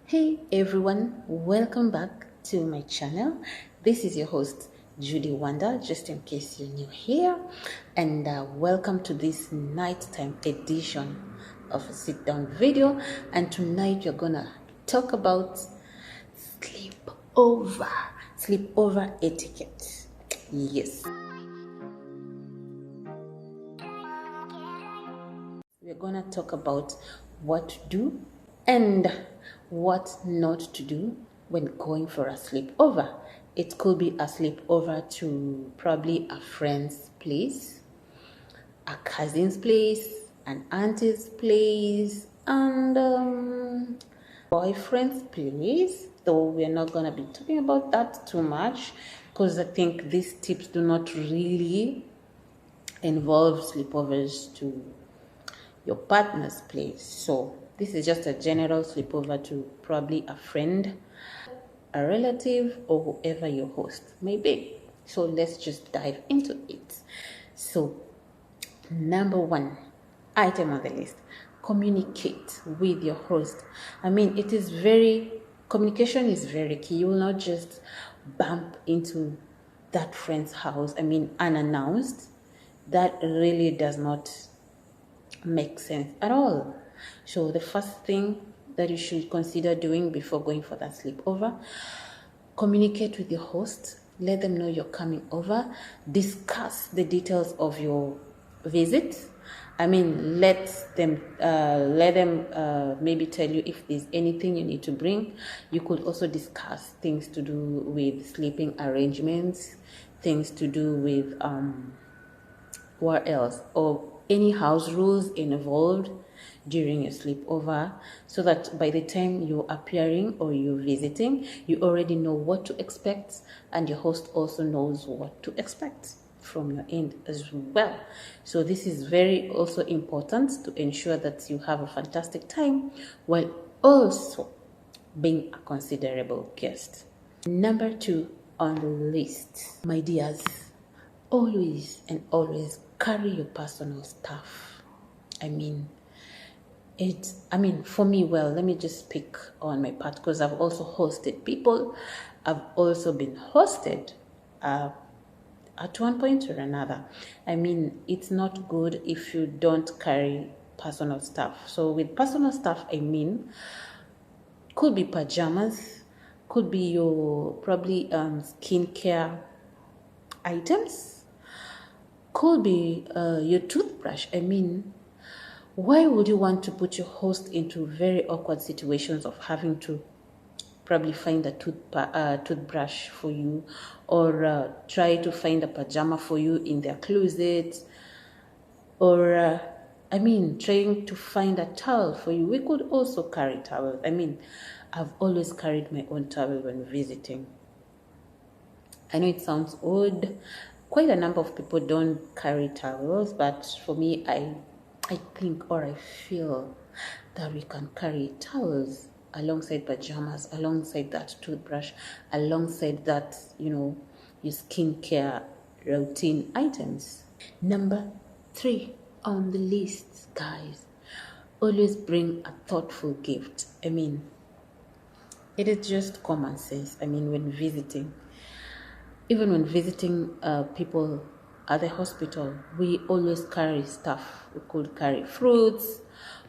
Hey everyone, welcome back to my channel. This is your host Judie Wonder, just in case you're new here, and welcome to this nighttime edition of a sit down video. And tonight we're gonna talk about sleepover etiquette. Yes, we're gonna talk about what to do and what not to do when going for a sleepover. It could be a sleepover to probably a friend's place, a cousin's place, an auntie's place, and boyfriend's place. Though we're not gonna be talking about that too much because I think these tips do not really involve sleepovers to your partner's place. So this is just a general sleepover to probably a friend, a relative, or whoever your host may be. So let's just dive into it. So number one item on the list, communicate with your host. Communication is very key. You will not just bump into that friend's house, unannounced. That really does not make sense at all. So the first thing that you should consider doing before going for that sleepover, communicate with your host, let them know you're coming over, discuss the details of your visit. Let them maybe tell you if there's anything you need to bring. You could also discuss things to do with sleeping arrangements, things to do with what else, or any house rules involved during your sleepover, so that by the time you're appearing or you're visiting, you already know what to expect, and your host also knows what to expect from your end as well. So this is very also important to ensure that you have a fantastic time while also being a considerable guest. Number two on the list, my dears, always and always carry your personal stuff. For me, well, let me just speak on my part because I've also hosted people. I've also been hosted at one point or another. It's not good if you don't carry personal stuff. So with personal stuff, could be pajamas, could be your probably skincare items, could be your toothbrush. Why would you want to put your host into very awkward situations of having to probably find a toothbrush for you, or try to find a pajama for you in their closet, or trying to find a towel for you? We could also carry towels. I've always carried my own towel when visiting. I know it sounds odd. Quite a number of people don't carry towels, but for me, I think, or I feel that we can carry towels alongside pajamas, alongside that toothbrush, alongside that, your skincare routine items. Number three on the list, guys, always bring a thoughtful gift. It is just common sense. When visiting, even when visiting people at the hospital, we always carry stuff. We could carry fruits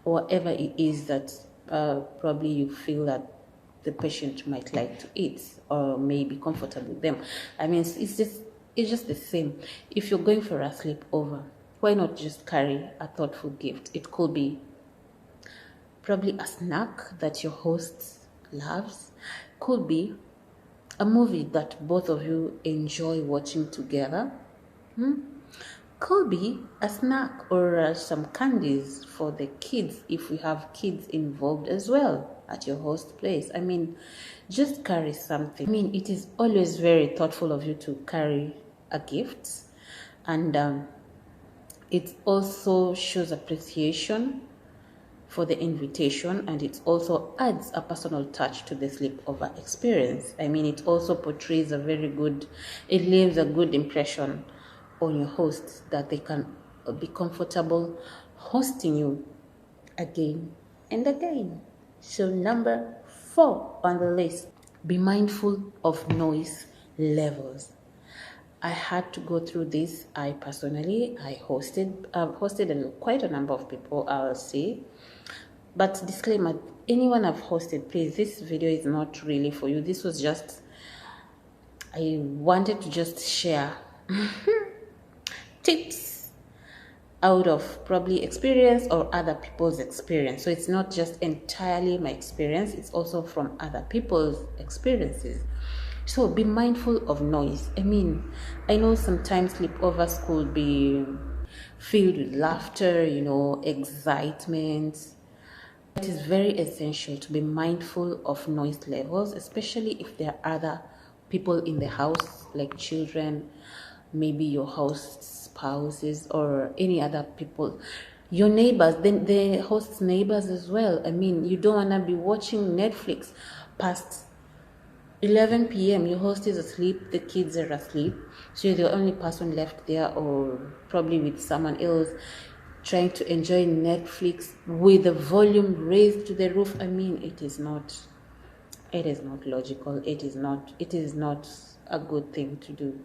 or whatever it is that probably you feel that the patient might like to eat or may be comfortable with them. It's just the same. If you're going for a sleepover, why not just carry a thoughtful gift? It could be probably a snack that your host loves, could be a movie that both of you enjoy watching together, could be a snack or some candies for the kids if we have kids involved as well at your host place. Just carry something. It is always very thoughtful of you to carry a gift, and it also shows appreciation for the invitation, and it also adds a personal touch to the sleepover experience. It also portrays it leaves a good impression on your hosts that they can be comfortable hosting you again and again. So number 4 on the list, be mindful of noise levels. I had to go through this. I've hosted quite a number of people, I'll say. But disclaimer, anyone I've hosted, please, this video is not really for you. This was just, I wanted to just share tips out of probably experience or other people's experience. So it's not just entirely my experience, it's also from other people's experiences. So be mindful of noise. I mean, I know sometimes sleepovers could be filled with laughter, excitement. It is very essential to be mindful of noise levels, especially if there are other people in the house, like children, maybe your host spouses or any other people, your neighbors, then the host's neighbors as well. I mean, you don't want to be watching Netflix past 11 p.m. Your host is asleep, the kids are asleep, so you're the only person left there, or probably with someone else trying to enjoy Netflix with the volume raised to the roof. I mean, it is not logical. It is not a good thing to do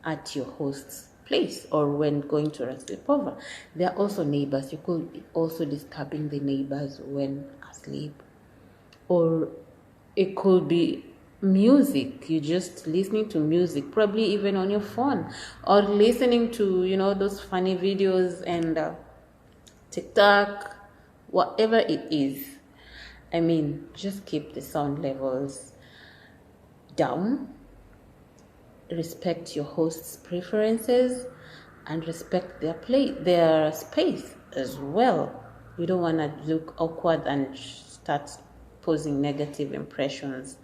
at your host's place or when going to a sleepover. There are also neighbors. You could be also disturbing the neighbors when asleep, or it could be music. You're just listening to music, probably even on your phone, or listening to those funny videos and TikTok, whatever it is. I mean, just keep the sound levels down. Respect your host's preferences and respect their space as well. You don't want to look awkward and start posing negative impressions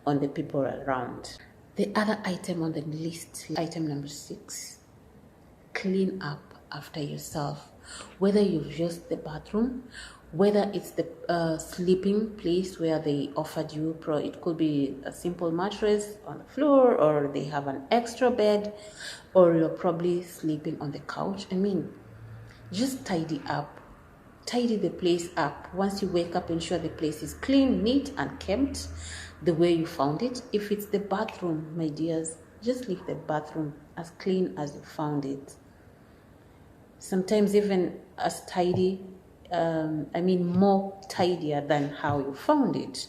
on the people around. The other item on the list, item number 6, clean up after yourself. Whether you've used the bathroom, whether it's the sleeping place where they offered you, it could be a simple mattress on the floor, or they have an extra bed, or you're probably sleeping on the couch. I mean, just tidy the place up. Once you wake up, ensure the place is clean, neat, and kept the way you found it. If it's the bathroom, my dears, just leave the bathroom as clean as you found it. Sometimes even as tidy, more tidier than how you found it.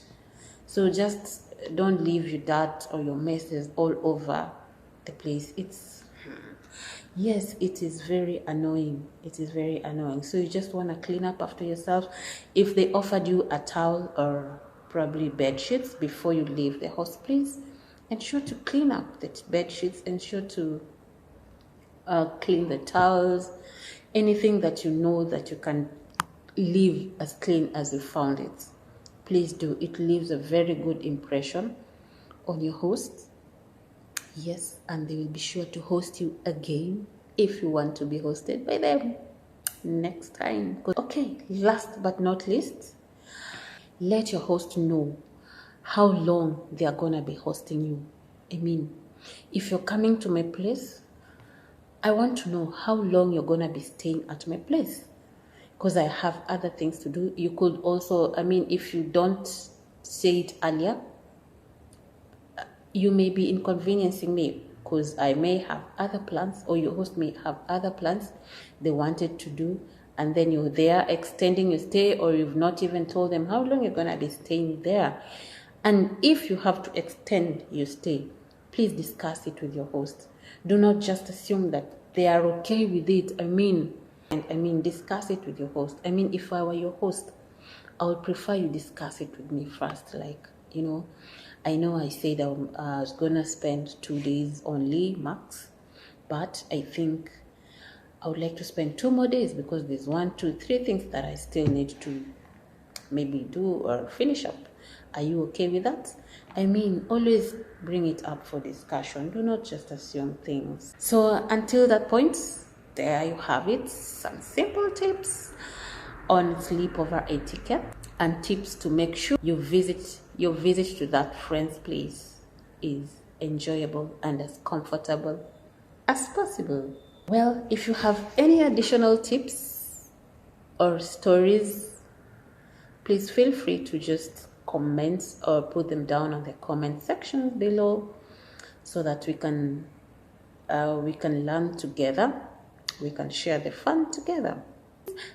So just don't leave your dirt or your messes all over the place. Yes, it is very annoying. So you just want to clean up after yourself. If they offered you a towel or probably bed sheets before you leave the host, please ensure to clean up the bed sheets. Ensure to clean the towels. Anything that you know that you can leave as clean as you found it, please do. It leaves a very good impression on your host. Yes, and they will be sure to host you again if you want to be hosted by them next time. Okay, last but not least, let your host know how long they are gonna be hosting you. I mean, if you're coming to my place, I want to know how long you're gonna be staying at my place, because I have other things to do. You could also, if you don't say it earlier, you may be inconveniencing me, because I may have other plans, or your host may have other plans they wanted to do, and then you're there extending your stay, or you've not even told them how long you're going to be staying there. And if you have to extend your stay, please discuss it with your host. Do not just assume that they are okay with it. Discuss it with your host. If I were your host, I would prefer you discuss it with me first. I know I said I was gonna spend 2 days only max, but I think I would like to spend 2 more days, because there's 1, 2, 3 things that I still need to maybe do or finish up. Are you okay with that? Always bring it up for discussion. Do not just assume things. So until that point, there you have it. Some simple tips on sleepover etiquette and tips to make sure your visit to that friend's place is enjoyable and as comfortable as possible. Well, if you have any additional tips or stories, please feel free to just comments or put them down on the comment section below so that we can learn together. We can share the fun together.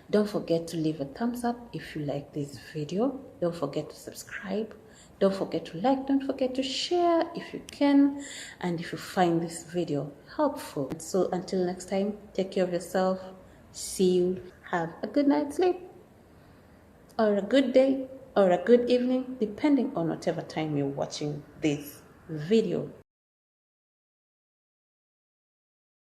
Don't forget to leave a thumbs up if you like this video. Don't forget to subscribe. Don't forget to like. Don't forget to share if you can, and if you find this video helpful. So until next time, take care of yourself. See you. Have a good night's sleep, or a good day, or a good evening, depending on whatever time you're watching this video.